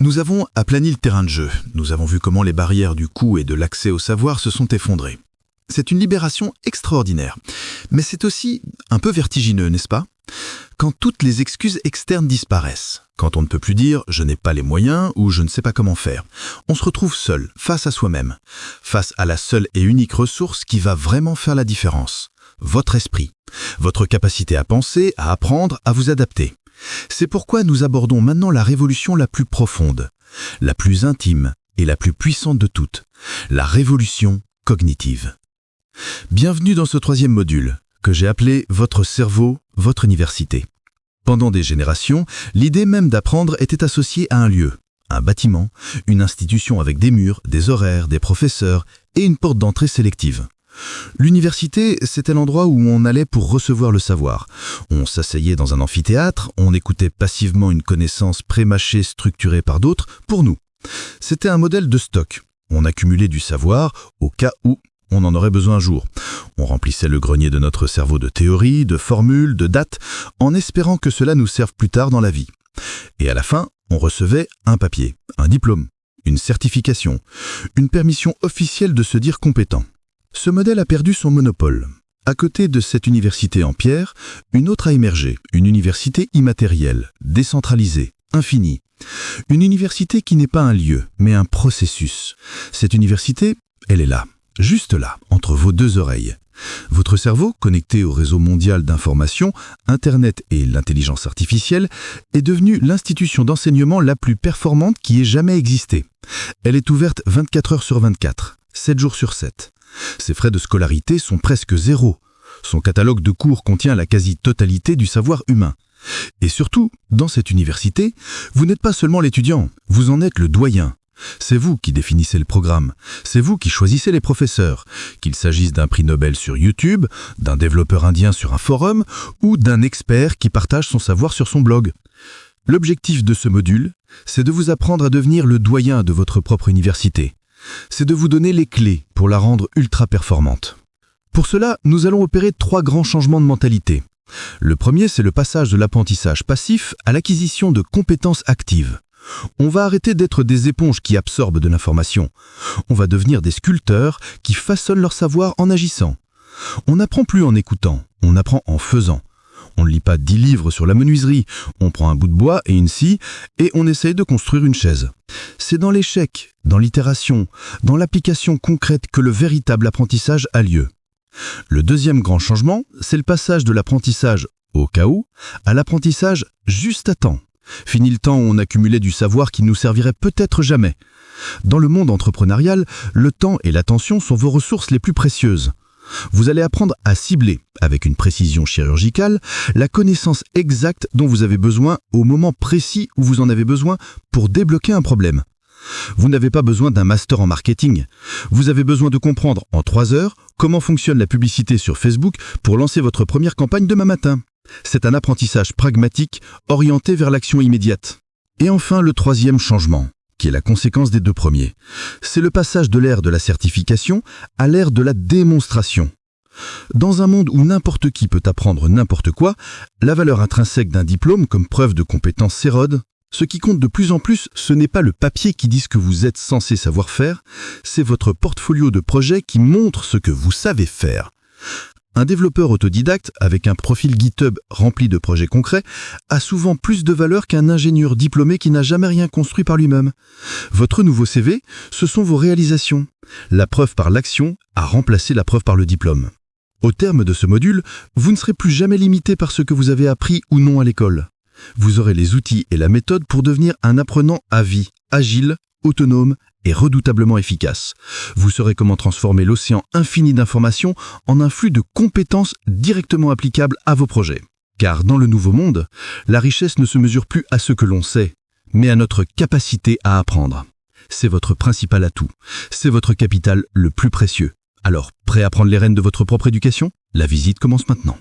Nous avons aplani le terrain de jeu. Nous avons vu comment les barrières du coût et de l'accès au savoir se sont effondrées. C'est une libération extraordinaire. Mais c'est aussi un peu vertigineux, n'est-ce pas? Quand toutes les excuses externes disparaissent, quand on ne peut plus dire « je n'ai pas les moyens » ou « je ne sais pas comment faire », on se retrouve seul, face à soi-même, face à la seule et unique ressource qui va vraiment faire la différence. Votre esprit, votre capacité à penser, à apprendre, à vous adapter. C'est pourquoi nous abordons maintenant la révolution la plus profonde, la plus intime et la plus puissante de toutes, la révolution cognitive. Bienvenue dans ce troisième module, que j'ai appelé « Votre cerveau, votre université ». Pendant des générations, l'idée même d'apprendre était associée à un lieu, un bâtiment, une institution avec des murs, des horaires, des professeurs et une porte d'entrée sélective. L'université, c'était l'endroit où on allait pour recevoir le savoir. On s'asseyait dans un amphithéâtre, on écoutait passivement une connaissance pré-mâchée structurée par d'autres pour nous. C'était un modèle de stock. On accumulait du savoir au cas où on en aurait besoin un jour. On remplissait le grenier de notre cerveau de théories, de formules, de dates, en espérant que cela nous serve plus tard dans la vie. Et à la fin, on recevait un papier, un diplôme, une certification, une permission officielle de se dire compétent. Ce modèle a perdu son monopole. À côté de cette université en pierre, une autre a émergé, une université immatérielle, décentralisée, infinie. Une université qui n'est pas un lieu, mais un processus. Cette université, elle est là, juste là, entre vos deux oreilles. Votre cerveau, connecté au réseau mondial d'information, Internet et l'intelligence artificielle, est devenu l'institution d'enseignement la plus performante qui ait jamais existé. Elle est ouverte 24 heures sur 24, 7 jours sur 7. Ses frais de scolarité sont presque zéro. Son catalogue de cours contient la quasi-totalité du savoir humain. Et surtout, dans cette université, vous n'êtes pas seulement l'étudiant, vous en êtes le doyen. C'est vous qui définissez le programme, c'est vous qui choisissez les professeurs, qu'il s'agisse d'un prix Nobel sur YouTube, d'un développeur indien sur un forum ou d'un expert qui partage son savoir sur son blog. L'objectif de ce module, c'est de vous apprendre à devenir le doyen de votre propre université. C'est de vous donner les clés pour la rendre ultra performante. Pour cela, nous allons opérer 3 grands changements de mentalité. Le premier, c'est le passage de l'apprentissage passif à l'acquisition de compétences actives. On va arrêter d'être des éponges qui absorbent de l'information. On va devenir des sculpteurs qui façonnent leur savoir en agissant. On n'apprend plus en écoutant, on apprend en faisant. On ne lit pas 10 livres sur la menuiserie, on prend un bout de bois et une scie et on essaye de construire une chaise. C'est dans l'échec, dans l'itération, dans l'application concrète que le véritable apprentissage a lieu. Le deuxième grand changement, c'est le passage de l'apprentissage au cas où à l'apprentissage juste à temps. Fini le temps où on accumulait du savoir qui ne nous servirait peut-être jamais. Dans le monde entrepreneurial, le temps et l'attention sont vos ressources les plus précieuses. Vous allez apprendre à cibler, avec une précision chirurgicale, la connaissance exacte dont vous avez besoin au moment précis où vous en avez besoin pour débloquer un problème. Vous n'avez pas besoin d'un master en marketing. Vous avez besoin de comprendre en 3 heures comment fonctionne la publicité sur Facebook pour lancer votre première campagne demain matin. C'est un apprentissage pragmatique orienté vers l'action immédiate. Et enfin, le troisième changement, qui est la conséquence des 2 premiers. C'est le passage de l'ère de la certification à l'ère de la démonstration. Dans un monde où n'importe qui peut apprendre n'importe quoi, la valeur intrinsèque d'un diplôme comme preuve de compétence s'érode. Ce qui compte de plus en plus, ce n'est pas le papier qui dit ce que vous êtes censé savoir faire, c'est votre portfolio de projets qui montre ce que vous savez faire. Un développeur autodidacte, avec un profil GitHub rempli de projets concrets, a souvent plus de valeur qu'un ingénieur diplômé qui n'a jamais rien construit par lui-même. Votre nouveau CV, ce sont vos réalisations. La preuve par l'action a remplacé la preuve par le diplôme. Au terme de ce module, vous ne serez plus jamais limité par ce que vous avez appris ou non à l'école. Vous aurez les outils et la méthode pour devenir un apprenant à vie, agile, autonome et redoutablement efficace. Vous saurez comment transformer l'océan infini d'informations en un flux de compétences directement applicables à vos projets. Car dans le nouveau monde, la richesse ne se mesure plus à ce que l'on sait, mais à notre capacité à apprendre. C'est votre principal atout, c'est votre capital le plus précieux. Alors, prêt à prendre les rênes de votre propre éducation? La visite commence maintenant.